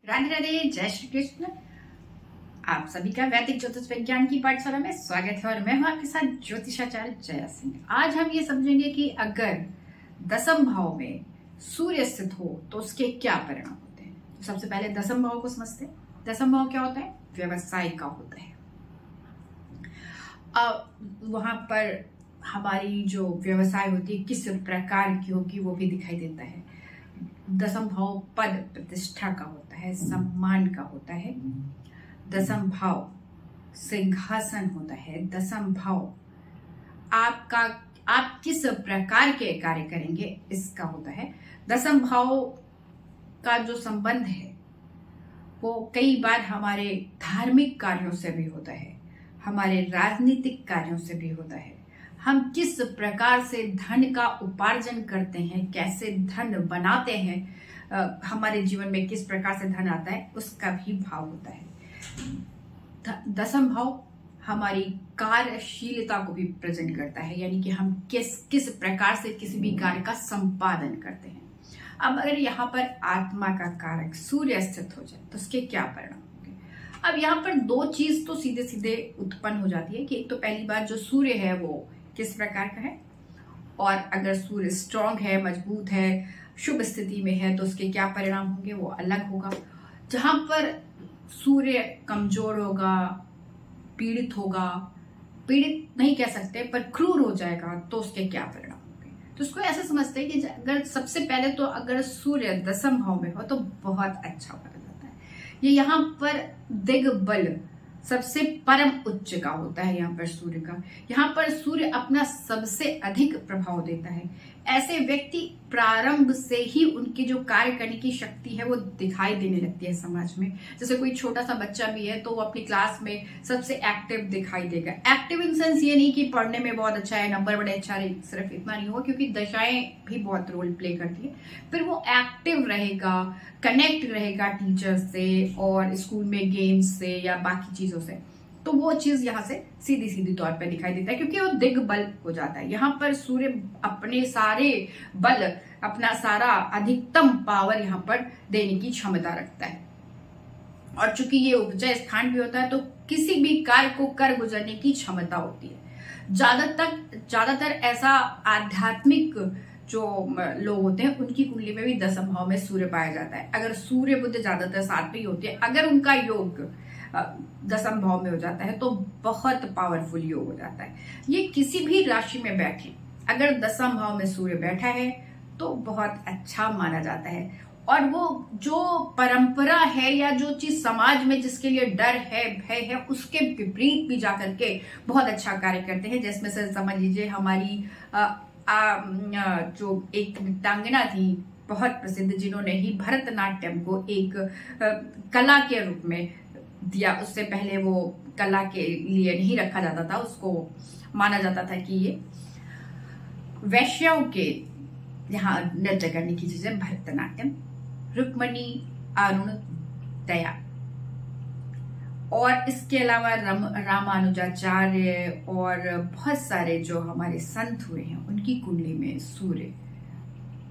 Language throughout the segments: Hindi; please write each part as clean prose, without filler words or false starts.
राधे राधे, जय श्री कृष्ण। आप सभी का वैदिक ज्योतिष विज्ञान की पाठशाला में स्वागत है और मैं हूं आपके साथ ज्योतिषाचार्य जया सिंह। आज हम ये समझेंगे कि अगर दसम भाव में सूर्य स्थित हो तो उसके क्या परिणाम होते हैं। तो सबसे पहले दसम भाव को समझते हैं। दसम भाव क्या होता है? व्यवसाय का होता है। वहां पर हमारी जो व्यवसाय होती है किस प्रकार की होगी वो भी दिखाई देता है। दसम भाव पद प्रतिष्ठा का होता है, सम्मान का होता है। दसम भाव सिंहासन होता है। दसम भाव आप किस प्रकार के कार्य करेंगे इसका होता है। दसम भाव का जो संबंध है वो कई बार हमारे धार्मिक कार्यों से भी होता है, हमारे राजनीतिक कार्यों से भी होता है। हम किस प्रकार से धन का उपार्जन करते हैं, कैसे धन बनाते हैं, हमारे जीवन में किस प्रकार से धन आता है उसका भी भाव होता है। दसम भाव हमारी कार्यशीलता को भी प्रेजेंट करता है, यानी कि हम किस प्रकार से किसी भी कार्य का संपादन करते हैं। अब अगर यहाँ पर आत्मा का कारक सूर्य स्थित हो जाए तो उसके क्या परिणाम होंगे। अब यहाँ पर दो चीज तो सीधे सीधे उत्पन्न हो जाती है कि एक तो पहली बात जो सूर्य है वो किस प्रकार का है, और अगर सूर्य स्ट्रांग है, मजबूत है, शुभ स्थिति में है तो उसके क्या परिणाम होंगे वो अलग होगा। जहां पर सूर्य कमजोर होगा, पीड़ित होगा, पीड़ित नहीं कह सकते पर क्रूर हो जाएगा तो उसके क्या परिणाम होंगे। तो उसको ऐसे समझते हैं कि अगर सबसे पहले तो अगर सूर्य दसम भाव में हो तो बहुत अच्छा माना जाता है। ये यहाँ पर दिग्बल सबसे परम उच्च का होता है। यहाँ पर सूर्य का, यहाँ पर सूर्य अपना सबसे अधिक प्रभाव देता है। ऐसे व्यक्ति प्रारंभ से ही उनकी जो कार्य करने की शक्ति है वो दिखाई देने लगती है समाज में। जैसे कोई छोटा सा बच्चा भी है तो वो अपनी क्लास में सबसे एक्टिव दिखाई देगा। एक्टिव इन सेंस ये नहीं कि पढ़ने में बहुत अच्छा है, नंबर बड़े अच्छा रहे, सिर्फ इतना नहीं होगा, क्योंकि दशाएं भी बहुत रोल प्ले करती है। फिर वो एक्टिव रहेगा, कनेक्ट रहेगा टीचर से और स्कूल में गेम्स से या बाकी चीजों से। तो वो चीज यहाँ से सीधी सीधी तौर पे दिखाई देता है क्योंकि वो दिग्बल हो जाता है। यहाँ पर सूर्य अपने सारे बल, अपना सारा अधिकतम पावर यहाँ पर देने की क्षमता रखता है। और चूंकि ये उपजय स्थान भी होता है तो किसी भी कार्य को कर गुजरने की क्षमता होती है। ज्यादातर ऐसा आध्यात्मिक जो लोग होते हैं उनकी कुंडली में भी दसम भाव में सूर्य पाया जाता है। अगर सूर्य बुध ज्यादातर साथ में ही होती है, अगर उनका योग दसम भाव में हो जाता है तो बहुत पावरफुल योग हो जाता है। ये किसी भी राशि में बैठे, अगर दसम भाव में सूर्य बैठा है तो बहुत अच्छा माना जाता है। और वो जो परंपरा है या जो चीज समाज में जिसके लिए डर है, भय है, उसके विपरीत भी जाकर के बहुत अच्छा कार्य करते हैं। जिसमें से समझ लीजिए हमारी जो एक नृत्यांगना थी बहुत प्रसिद्ध, जिन्होंने ही भरतनाट्यम को एक कला के रूप में दिया। उससे पहले वो कला के लिए नहीं रखा जाता था, उसको माना जाता था कि ये वैश्यों के यहाँ नृत्य करने की चीज है। भरतनाट्यम, रुक्मणी, अरुण, दया, और इसके अलावा रामानुजाचार्य और बहुत सारे जो हमारे संत हुए हैं उनकी कुंडली में सूर्य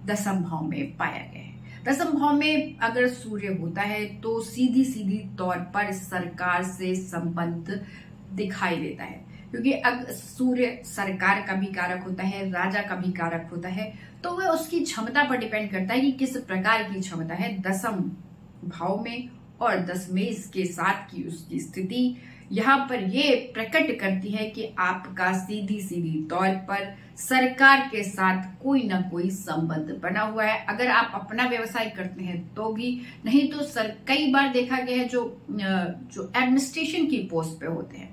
दसम भाव में पाया गया है। दसम भाव में अगर सूर्य होता है तो सीधी सीधी तौर पर सरकार से संबंध दिखाई देता है, क्योंकि अगर सूर्य सरकार का भी कारक होता है, राजा का भी कारक होता है, तो वह उसकी क्षमता पर डिपेंड करता है कि किस प्रकार की क्षमता है दसम भाव में। और 10 में इसके साथ की उसकी स्थिति यहाँ पर ये प्रकट करती है कि आपका सीधी सीधी तौर पर सरकार के साथ कोई ना कोई संबंध बना हुआ है। अगर आप अपना व्यवसाय करते हैं तो भी, नहीं तो कई बार देखा गया है जो एडमिनिस्ट्रेशन की पोस्ट पे होते हैं।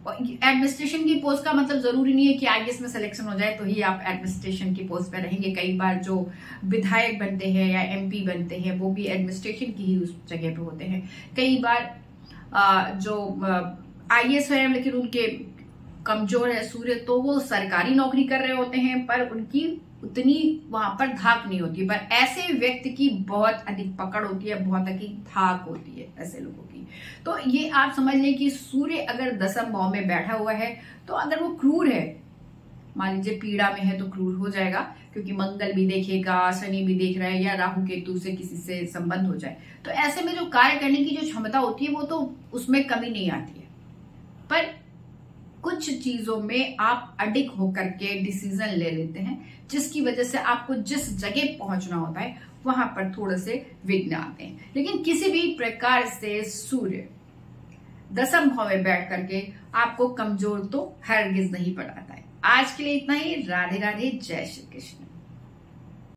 और एडमिनिस्ट्रेशन की पोस्ट का मतलब जरूरी नहीं है कि आईएएस में सिलेक्शन हो जाए तो ही आप एडमिनिस्ट्रेशन की पोस्ट पे रहेंगे। कई बार जो विधायक बनते हैं या एमपी बनते हैं वो भी एडमिनिस्ट्रेशन की ही उस जगह पे होते हैं। कई बार जो आईएएस है लेकिन उनके कमजोर है सूर्य, तो वो सरकारी नौकरी कर रहे होते हैं पर उनकी उतनी वहां पर धाक नहीं होती। पर ऐसे व्यक्ति की बहुत अधिक पकड़ होती है, बहुत अधिक धाक होती है ऐसे लोगों की। तो ये आप समझ लें कि सूर्य अगर दसम भाव में बैठा हुआ है तो अगर वो क्रूर है मान लीजिए पीड़ा में है तो क्रूर हो जाएगा, क्योंकि मंगल भी देखेगा, शनि भी देख रहा है, या राहु केतु से किसी से संबंध हो जाए, तो ऐसे में जो कार्य करने की जो क्षमता होती है वो तो उसमें कमी नहीं आती है। पर कुछ चीजों में आप अडिग होकर के डिसीजन ले लेते हैं, जिसकी वजह से आपको जिस जगह पहुंचना होता है वहां पर थोड़े से विघ्न आते हैं। लेकिन किसी भी प्रकार से सूर्य दसम भाव में बैठ करके आपको कमजोर तो हरगिज नहीं बनाता है। आज के लिए इतना ही। राधे राधे, जय श्री कृष्ण।